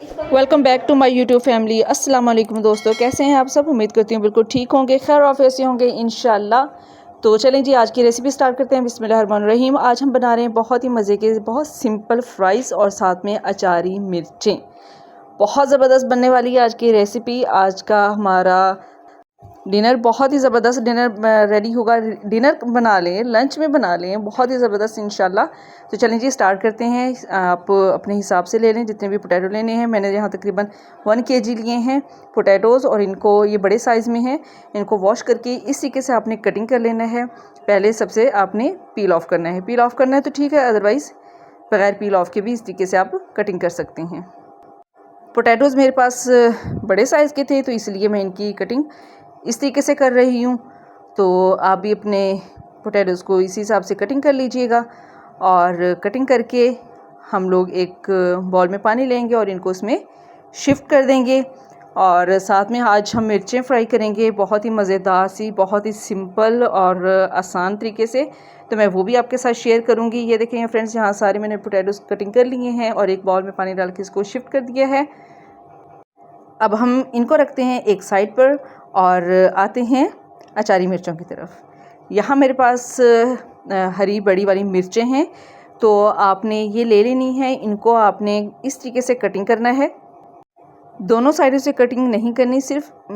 Welcome back to my YouTube family. अस्सलाम वालेकुम दोस्तों, कैसे हैं आप सब? उम्मीद करती हूँ बिल्कुल ठीक होंगे, खैर ऑफिस होंगे इंशाल्लाह। तो चलें जी, आज की रेसिपी स्टार्ट करते हैं। बिस्मिल्लाहिर्रहमानिर्रहीम। आज हम बना रहे हैं बहुत ही मज़े के, बहुत सिंपल फ्राइज़ और साथ में अचारी मिर्चें। बहुत ज़बरदस्त बनने वाली है आज की रेसिपी। आज का हमारा डिनर बहुत ही ज़बरदस्त डिनर रेडी होगा। डिनर बना लें, लंच में बना लें, बहुत ही ज़बरदस्त इंशाल्लाह। तो चलें जी, स्टार्ट करते हैं। आप अपने हिसाब से ले लें जितने भी पोटैटो लेने हैं। मैंने यहाँ तकरीबन 1 kg लिए हैं पोटैटोज़, और इनको ये बड़े साइज़ में हैं। इनको वॉश करके इस तरीके से आपने कटिंग कर लेना है। पहले सबसे आपने पील ऑफ़ करना है। पील ऑफ़ करना है तो ठीक है, अदरवाइज़ बग़ैर पील ऑफ़ के भी इस तरीके से आप कटिंग कर सकते हैं। पोटैटोज़ मेरे पास बड़े साइज़ के थे, तो इसलिए मैं इनकी कटिंग इस तरीके से कर रही हूँ। तो आप भी अपने पोटैटोज़ को इसी हिसाब से कटिंग कर लीजिएगा। और कटिंग करके हम लोग एक बॉल में पानी लेंगे और इनको उसमें शिफ्ट कर देंगे। और साथ में आज हम मिर्चें फ्राई करेंगे, बहुत ही मज़ेदार सी, बहुत ही सिंपल और आसान तरीके से। तो मैं वो भी आपके साथ शेयर करूँगी। ये देखें फ्रेंड्स, यहाँ सारे मैंने पोटैटोज़ कटिंग कर लिए हैं और एक बॉल में पानी डाल के इसको शिफ्ट कर दिया है। अब हम इनको रखते हैं एक साइड पर और आते हैं अचारी मिर्चों की तरफ। यहाँ मेरे पास हरी बड़ी वाली मिर्चें हैं, तो आपने ये ले लेनी है। इनको आपने इस तरीके से कटिंग करना है। दोनों साइडों से कटिंग नहीं करनी, सिर्फ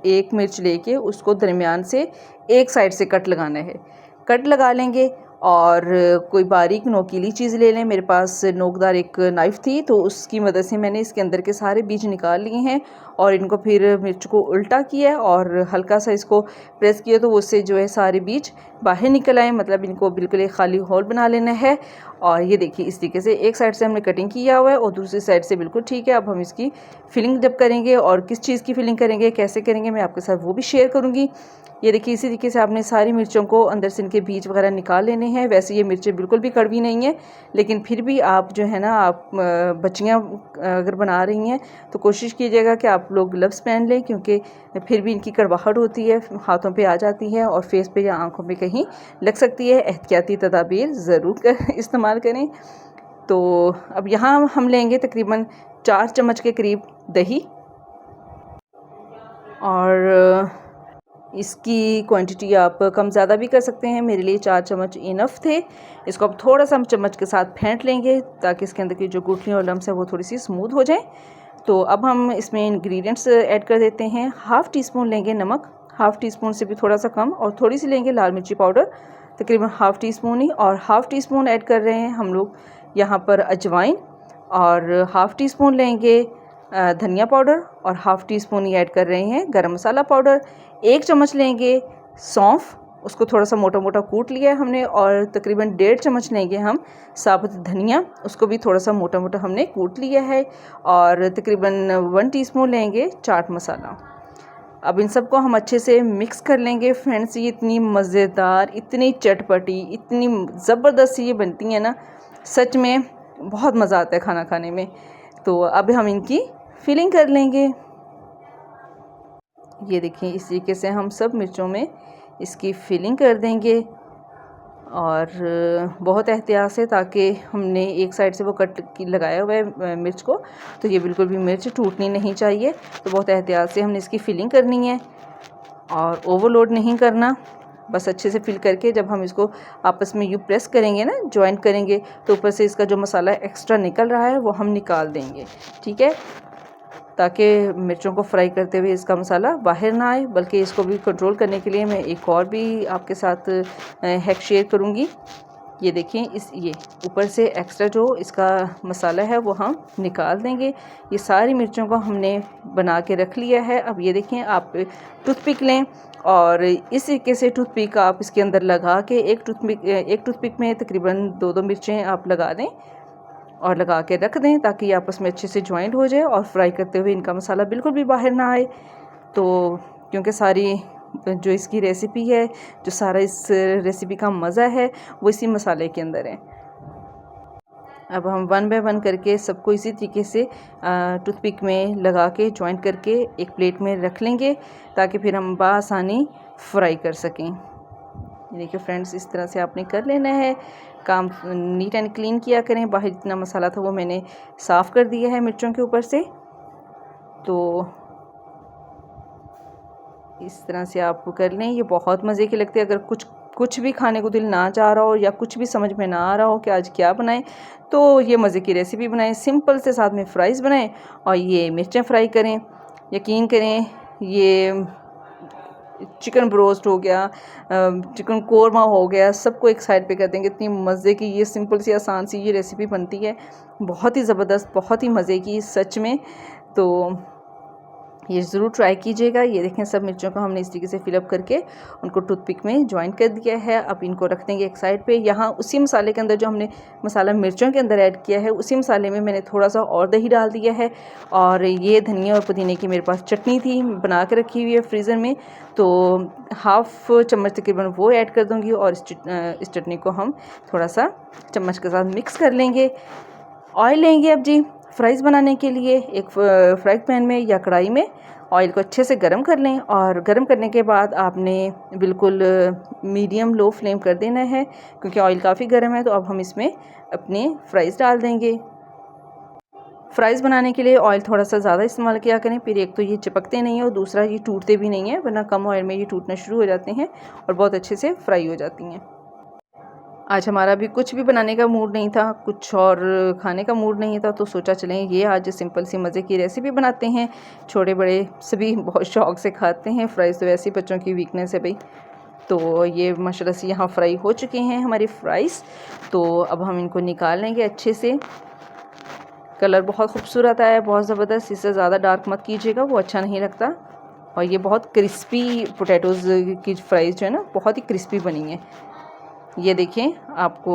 एक मिर्च लेके उसको दरमियान से एक साइड से कट लगाना है। कट लगा लेंगे और कोई बारीक नोकीली चीज़ ले लें। मेरे पास नोकदार एक नाइफ़ थी, तो उसकी मदद से मैंने इसके अंदर के सारे बीज निकाल लिए हैं और इनको फिर मिर्च को उल्टा किया और हल्का सा इसको प्रेस किया, तो उससे जो है सारे बीज बाहर निकल आए। मतलब इनको बिल्कुल एक खाली होल बना लेना है। और ये देखिए इस तरीके से एक साइड से हमने कटिंग किया हुआ है और दूसरी साइड से बिल्कुल ठीक है। अब हम इसकी फिलिंग जब करेंगे, और किस चीज़ की फिलिंग करेंगे, कैसे करेंगे, मैं आपके साथ वो भी शेयर करूँगी। ये देखिए इसी तरीके से आपने सारी मिर्चों को अंदर से इनके बीज वगैरह निकाल लेने हैं। वैसे ये मिर्चें बिल्कुल भी कड़वी नहीं है, लेकिन फिर भी आप जो है ना, आप बच्चियाँ अगर बना रही हैं तो कोशिश कीजिएगा कि आप लोग ग्लव्स पहन लें, क्योंकि फिर भी इनकी कड़वाहट होती है, हाथों पे आ जाती है और फेस पे या आंखों पे कहीं लग सकती है। एहतियाती तदाबीर ज़रूर इस्तेमाल करें। तो अब यहाँ हम लेंगे तकरीबन 4 चम्मच के करीब दही, और इसकी क्वांटिटी आप कम ज़्यादा भी कर सकते हैं। मेरे लिए 4 चम्मच इनफ थे। इसको अब थोड़ा सा हम चम्मच के साथ फेंट लेंगे ताकि इसके अंदर की जो गुठलियाँ और लम्स है वो थोड़ी सी स्मूथ हो जाए। तो अब हम इसमें इंग्रेडिएंट्स ऐड कर देते हैं। हाफ़ टी स्पून लेंगे नमक, हाफ़ टी स्पून से भी थोड़ा सा कम, और थोड़ी सी लेंगे लाल मिर्ची पाउडर, तकरीबन हाफ़ टी स्पून ही। और हाफ़ टी स्पून ऐड कर रहे हैं हम लोग यहाँ पर अजवाइन, और हाफ़ टी स्पून लेंगे धनिया पाउडर, और हाफ़ टी स्पून ही ऐड कर रहे हैं गरम मसाला पाउडर। 1 चम्मच लेंगे सौंफ, उसको थोड़ा सा मोटा मोटा कूट लिया है हमने, और तकरीबन 1.5 चम्मच लेंगे हम साबुत धनिया, उसको भी थोड़ा सा मोटा मोटा हमने कूट लिया है। और तकरीबन 1 टीस्पून लेंगे चाट मसाला। अब इन सबको हम अच्छे से मिक्स कर लेंगे। फ्रेंड्स, ये इतनी मज़ेदार, इतनी चटपटी, इतनी ज़बरदस्त ये बनती है ना, सच में बहुत मज़ा आता है खाना खाने में। तो अब हम इनकी फिलिंग कर लेंगे। ये देखिए इस तरीके से हम सब मिर्चों में इसकी फिलिंग कर देंगे, और बहुत एहतियात से, ताकि हमने एक साइड से वो कट की लगाया हुआ है मिर्च को, तो ये बिल्कुल भी मिर्च टूटनी नहीं चाहिए। तो बहुत एहतियात से हमने इसकी फिलिंग करनी है और ओवरलोड नहीं करना। बस अच्छे से फिल करके जब हम इसको आपस में यूँ प्रेस करेंगे ना, जॉइंट करेंगे, तो ऊपर से इसका जो मसाला एक्स्ट्रा निकल रहा है वो हम निकाल देंगे, ठीक है, ताकि मिर्चों को फ्राई करते हुए इसका मसाला बाहर ना आए। बल्कि इसको भी कंट्रोल करने के लिए मैं एक और भी आपके साथ हैक शेयर करूँगी। ये देखें, ये ऊपर से एक्स्ट्रा जो इसका मसाला है वो हम निकाल देंगे। ये सारी मिर्चों को हमने बना के रख लिया है। अब ये देखें, आप टूथपिक लें और इस तरीके से टूथपिक आप इसके अंदर लगा के, एक टूथपिक में तकरीबन 2-2 मिर्चें आप लगा दें और लगा के रख दें, ताकि ये आपस में अच्छे से जॉइंट हो जाए और फ्राई करते हुए इनका मसाला बिल्कुल भी बाहर ना आए। तो क्योंकि सारी जो इसकी रेसिपी है, जो सारा इस रेसिपी का मज़ा है, वो इसी मसाले के अंदर है। अब हम 1 बाय 1 करके सबको इसी तरीके से टूथपिक में लगा के जॉइंट करके एक प्लेट में रख लेंगे, ताकि फिर हम बआसानी फ्राई कर सकें। ये देखिए फ्रेंड्स, इस तरह से आपने कर लेना है काम, नीट एंड क्लीन किया करें। बाहर जितना मसाला था वो मैंने साफ़ कर दिया है मिर्चों के ऊपर से। तो इस तरह से आप कर लें, ये बहुत मज़े के लगते हैं। अगर कुछ भी खाने को दिल ना चाह रहा हो या कुछ भी समझ में ना आ रहा हो कि आज क्या बनाएं, तो ये मज़े की रेसिपी बनाएं, सिंपल से, साथ में फ़्राइज़ बनाएं और ये मिर्चें फ्राई करें। यकीन करें, ये चिकन ब्रोस्ट हो गया, चिकन कोरमा हो गया, सबको एक साइड पे कर देंगे। इतनी मज़े की ये सिंपल सी आसान सी ये रेसिपी बनती है, बहुत ही ज़बरदस्त, बहुत ही मज़े की सच में। तो ये ज़रूर ट्राई कीजिएगा। ये देखें, सब मिर्चों को हमने इस तरीके से फिलअप करके उनको टूथपिक में जॉइन कर दिया है। अब इनको रख देंगे एक साइड पे। यहाँ उसी मसाले के अंदर जो हमने मसाला मिर्चों के अंदर ऐड किया है, उसी मसाले में मैंने थोड़ा सा और दही डाल दिया है। और ये धनिया और पुदीने की मेरे पास चटनी थी बना के रखी हुई है फ्रीज़र में, तो हाफ़ चम्मच तकरीबन वो ऐड कर दूँगी। और इस चटनी को हम थोड़ा सा चम्मच के साथ मिक्स कर लेंगे। ऑयल लेंगे अब जी फ़्राइज़ बनाने के लिए। एक फ्राई पैन में या कढ़ाई में ऑयल को अच्छे से गरम कर लें, और गरम करने के बाद आपने बिल्कुल मीडियम लो फ्लेम कर देना है, क्योंकि ऑयल काफ़ी गर्म है। तो अब हम इसमें अपने फ़्राइज़ डाल देंगे। फ़्राइज़ बनाने के लिए ऑयल थोड़ा सा ज़्यादा इस्तेमाल किया करें, फिर एक तो ये चिपकते नहीं हैं और दूसरा ये टूटते भी नहीं हैं, वरना कम ऑयल में ये टूटना शुरू हो जाते हैं और बहुत अच्छे से फ्राई हो जाती हैं। आज हमारा भी कुछ भी बनाने का मूड नहीं था, कुछ और खाने का मूड नहीं था, तो सोचा चलें ये आज सिंपल सी मज़े की रेसिपी बनाते हैं। छोटे बड़े सभी बहुत शौक़ से खाते हैं। फ़्राइज़ तो वैसे ही बच्चों की वीकनेस है भाई। तो ये माशाल्लाह से यहाँ फ्राई हो चुके हैं हमारे फ़्राइज़। तो अब हम इनको निकाल लेंगे अच्छे से। कलर बहुत खूबसूरत आया है, बहुत ज़बरदस्त। इससे ज़्यादा डार्क मत कीजिएगा, वो अच्छा नहीं लगता। और ये बहुत क्रिस्पी पोटैटोज़ की फ़्राइज़ जो है ना, बहुत ही क्रिस्पी बनी है। ये देखें, आपको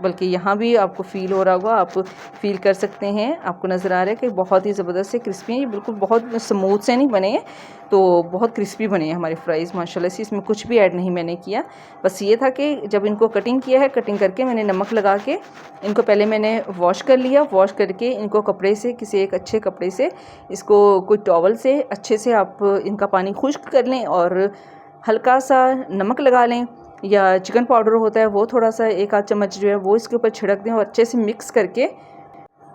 बल्कि यहाँ भी आपको फ़ील हो रहा होगा, आप फ़ील कर सकते हैं, आपको नज़र आ रहा है कि बहुत ही ज़बरदस्त से क्रिस्पी हैं। ये बिल्कुल बहुत स्मूथ से नहीं बने हैं, तो बहुत क्रिस्पी बने हैं हमारे फ़्राइज़ माशाल्लाह से। इसमें कुछ भी ऐड नहीं मैंने किया, बस ये था कि जब इनको कटिंग किया है, कटिंग करके मैंने नमक लगा के इनको पहले मैंने वॉश कर लिया। वॉश करके इनको कपड़े से, किसी एक अच्छे कपड़े से, इसको कोई टॉवल से अच्छे से आप इनका पानी खुश्क कर लें और हल्का सा नमक लगा लें, या चिकन पाउडर होता है वो थोड़ा सा 1 आध चम्मच जो है वो इसके ऊपर छिड़क दें और अच्छे से मिक्स करके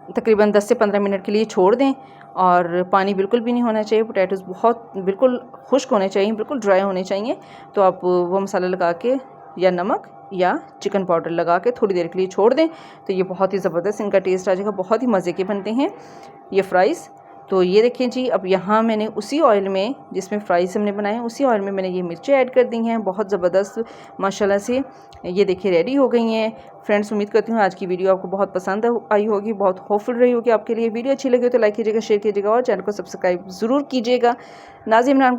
तकरीबन 10 से 15 मिनट के लिए छोड़ दें। और पानी बिल्कुल भी नहीं होना चाहिए, पोटैटोज़ बहुत बिल्कुल खुश्क होने चाहिए, बिल्कुल ड्राई होने चाहिए। तो आप वो मसाला लगा के या नमक या चिकन पाउडर लगा के थोड़ी देर के लिए छोड़ दें, तो ये बहुत ही ज़बरदस्त इनका टेस्ट आ जाएगा। बहुत ही मज़े के बनते हैं ये फ़्राइज़। तो ये देखें जी, अब यहाँ मैंने उसी ऑयल में जिसमें फ़्राइज़ हमने बनाए हैं, उसी ऑयल में मैंने ये मिर्चें ऐड कर दी हैं, बहुत ज़बरदस्त माशाल्लाह से। ये देखिए रेडी हो गई हैं। फ्रेंड्स, उम्मीद करती हूँ आज की वीडियो आपको बहुत पसंद आई होगी, बहुत होपफुल रही होगी आपके लिए। वीडियो अच्छी लगी हो तो लाइक कीजिएगा, शेयर कीजिएगा और चैनल को सब्सक्राइब ज़रूर कीजिएगा। नाज़िम इमरान